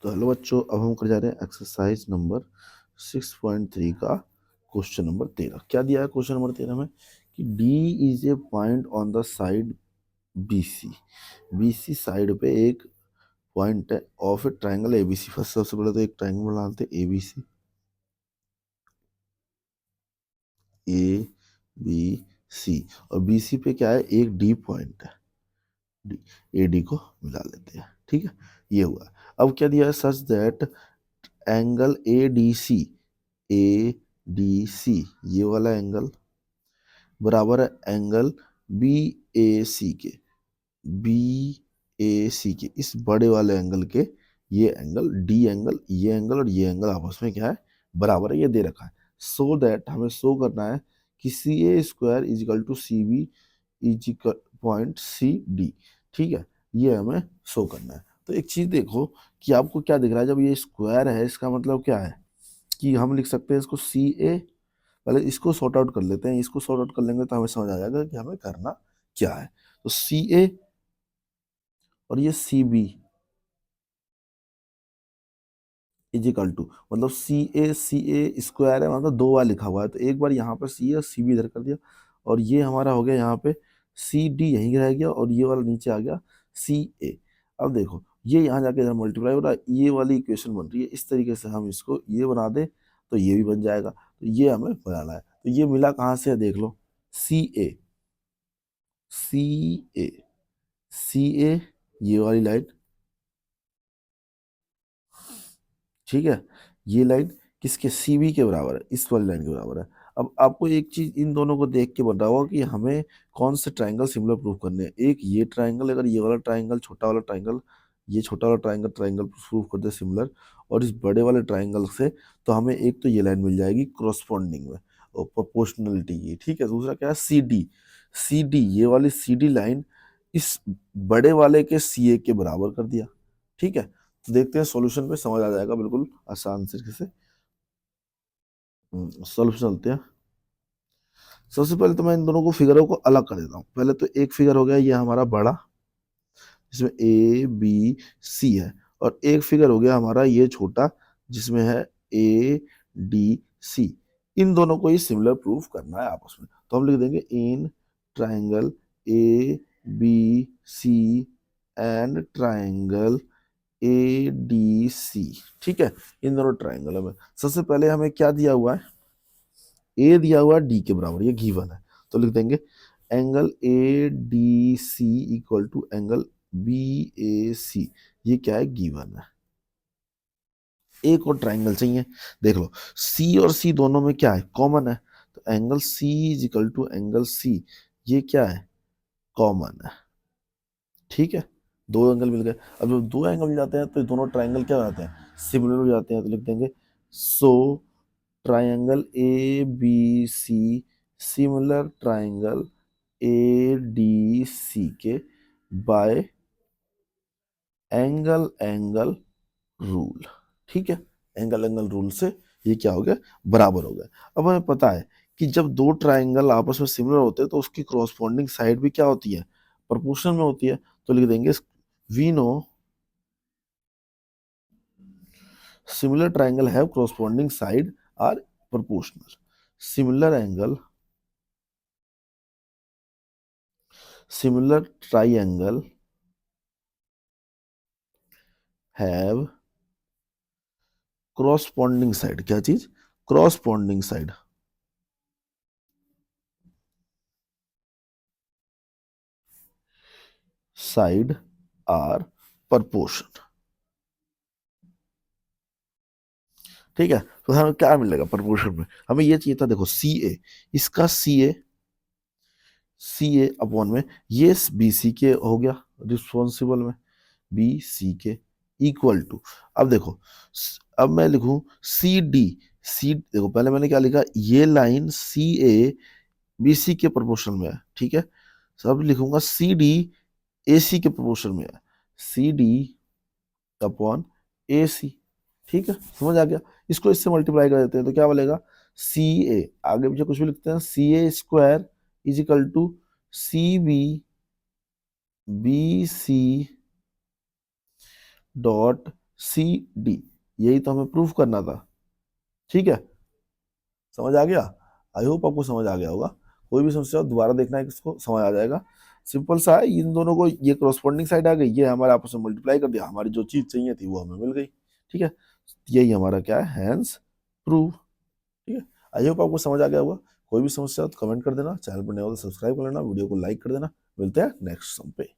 तो हेलो बच्चों, अब हम कर जा रहे हैं एक्सरसाइज नंबर 6.3 का क्वेश्चन नंबर 13। क्या दिया है क्वेश्चन नंबर 13 में कि D is a point on the side BC. BC side पे एक पॉइंट है of A triangle ABC. First सबसे पहले तो एक ट्राइंगल बनाते हैं एबीसी, ए बी सी, और बीसी पे क्या है, एक डी पॉइंट है, डी, ए डी को मिला लेते हैं। ठीक है, ये हुआ। अब क्या दिया है, such that angle A D C, A D C ये वाला एंगल बराबर है एंगल बी ए सी के, बी ए सी के इस बड़े वाले एंगल के। ये एंगल डी एंगल, ये एंगल और ये एंगल आपस में क्या है, बराबर है। ये दे रखा है। सो दैट हमें शो करना है कि C A square is equal to C B is equal point C D. ठीक है, ये हमें शो करना है। तो एक चीज देखो कि आपको क्या दिख रहा है, जब ये स्क्वायर है इसका मतलब क्या है कि हम लिख सकते हैं इसको सी ए। पहले इसको सॉर्ट आउट कर लेते हैं, इसको सॉर्ट आउट कर लेंगे तो हमें समझ आ जाएगा कि हमें करना क्या है। तो सी ए और ये C B is equal to, मतलब सी ए स्क्वायर है, मतलब दो बार लिखा हुआ है, तो एक बार यहाँ पर सी ए और सी बी इधर कर दिया, और ये हमारा हो गया यहाँ पे सी डी यहीं रह गया, और ये वाला नीचे आ गया सी ए। अब देखो ये यहाँ जाके इधर मल्टीप्लाई हो रहा है, ये वाली इक्वेशन बन रही है। इस तरीके से हम इसको ये बना दे तो ये भी बन जाएगा। तो ये हमें बनाना है। तो ये मिला कहाँ से है, देख लो, सी ए, सी ए, सी ए, ये वाली लाइन, ठीक है, ये लाइन किसके, सी बी के बराबर है, इस वाली लाइन के बराबर है। अब आपको एक चीज इन दोनों को देख के बता रहा होगा कि हमें कौन से ट्राइंगल सिमिलर प्रूव करने हैं। एक ये ट्राइंगल, अगर ये वाला ट्राइंगल, छोटा वाला ट्राइंगल, ये छोटा वाला ट्राइंगल ट्राइंगल प्रूव कर दे सिमिलर, और इस बड़े वाले ट्राइंगल से, तो हमें एक तो ये लाइन मिल जाएगी क्रोस्पॉन्डिंग में और प्रोपोर्शनलिटी की। ठीक है, दूसरा क्या है, सी डी, सी डी, ये वाली सी डी लाइन इस बड़े वाले के सी ए के बराबर कर दिया। ठीक है, तो देखते हैं सॉल्यूशन पे, समझ आ जाएगा बिल्कुल आसान तरीके से। सॉल्यूशन चलते हैं। सबसे पहले तो मैं इन दोनों को फिगरों को अलग कर देता हूँ। पहले तो एक फिगर हो गया ये हमारा बड़ा, जिसमें ए बी सी है, और एक फिगर हो गया हमारा ये छोटा, जिसमें है ए डी सी। इन दोनों को ही सिमिलर प्रूफ करना है आपस में, तो हम लिख देंगे in triangle A B C and triangle A D C. ठीक है, इन दोनों ट्राइंगल में सबसे पहले हमें क्या दिया हुआ है, ए दिया हुआ है डी के बराबर, ये गिवन है। तो लिख देंगे angle A D C equal to angle B A C. ये क्या है, गिवन है। एक और ट्राइंगल चाहिए, देख लो सी और सी दोनों में क्या है, कॉमन है। तो angle C is equal to angle C, ये क्या है, कॉमन है। ठीक है, दो एंगल मिल गए। अब जब दो एंगल मिल जाते हैं तो दोनों ट्राइंगल क्या हो जाते हैं, सिमिलर हो जाते हैं। तो लिख देंगे so triangle A B C similar triangle A D C के बाय एंगल एंगल रूल। ठीक है, एंगल एंगल रूल से ये क्या हो गया, बराबर हो गया। अब हमें पता है कि जब दो ट्राइंगल आपस में सिमिलर होते हैं तो उसकी कॉरस्पॉन्डिंग साइड भी क्या होती है, प्रोपोर्शनल में होती है। तो लिख देंगे we know similar triangle have corresponding side are proportional. Similar triangle have corresponding side, क्या चीज, corresponding side, side are proportion। ठीक है, तो हमें क्या मिलेगा प्रोपोर्शन में, हमें ये चाहिए था, देखो सी ए, इसका सी ए अपॉन में ये बी सी के हो गया रिस्पॉन्सिबल में, बी सी के इक्वल टू, अब देखो अब मैं लिखूं सी डी, सी देखो पहले मैंने क्या लिखा, ये लाइन सी ए बी सी के प्रोपोर्शन में है। ठीक है, तो अब लिखूंगा सी डी ए सी के प्रोपोर्शन में है, सी डी अपॉन ए सी। ठीक है, समझ आ गया। इसको इससे मल्टीप्लाई कर देते हैं तो क्या बोलेगा, सी ए, आगे पीछे कुछ भी लिखते हैं, C A square is equal to C B B C dot C D, यही तो हमें प्रूफ करना था। ठीक है, समझ आ गया? आई होप आपको समझ आ गया होगा। कोई भी समस्या हो दोबारा देखना है, किसको समझ आ जाएगा। सिंपल सा है, इन दोनों को ये करस्पॉन्डिंग साइड आ गई, ये हमारे आपस में मल्टीप्लाई कर दिया, हमारी जो चीज चाहिए थी वो हमें मिल गई। ठीक है, यही हमारा क्या है, हैंस प्रूफ। ठीक है, आई होप आपको समझ आ गया होगा। कोई भी समस्या हो तो कमेंट कर देना, चैनल पर नए हो तो सब्सक्राइब कर लेना, वीडियो को लाइक कर देना। मिलते हैं नेक्स्ट सम पे।